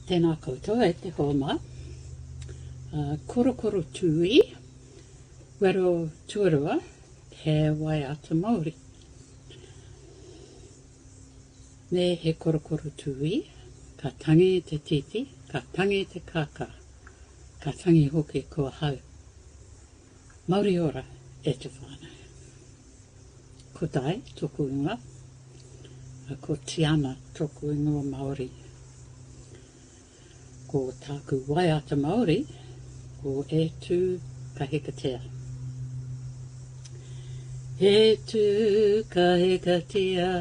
Tēnā koutou e te homa. Korokoro tui, wero tuarua, he Waiata Māori. Ne he korokoro tui, ka tangi te titi, ka tangi te kaka, ka tangi hoki kua hau. Māori ora e te whānau. Ko tai, tōku ingoa, ko Tiana, tōku ingoa Māori. Ko tāku Waiata Māori, ko e tū ka hekatea. E tū ka hekatea,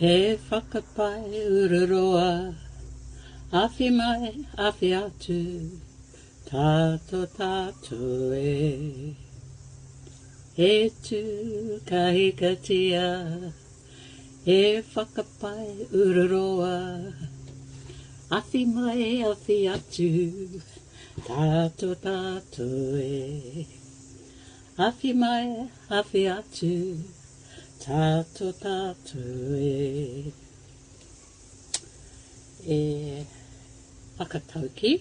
he whakapai ururoa, awhi mai, awhi atu, tātou tātou e. E tū ka hekatea, he whakapai ururoa, awhi mai, awhi atu, tātou tātou e. Awhi mai, awhi atu, tātou tātou e. E whakatauki.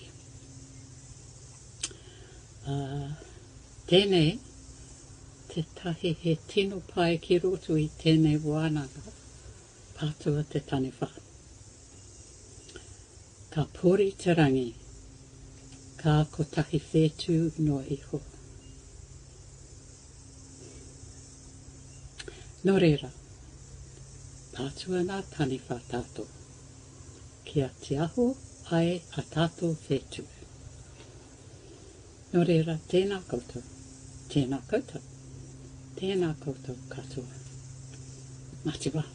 Tēnei, te tahi he tino pai ki roto i tēnei wānanga, pātua te taniwha. Ka pori te rangi, ka kotahi whetū no iho. Nō reira, pātua nā taniwha tātou, kia te aho ai a tātou whetū. Nō reira, tēnā koutou, tēnā koutou, tēnā koutou katoa. Mā te wā.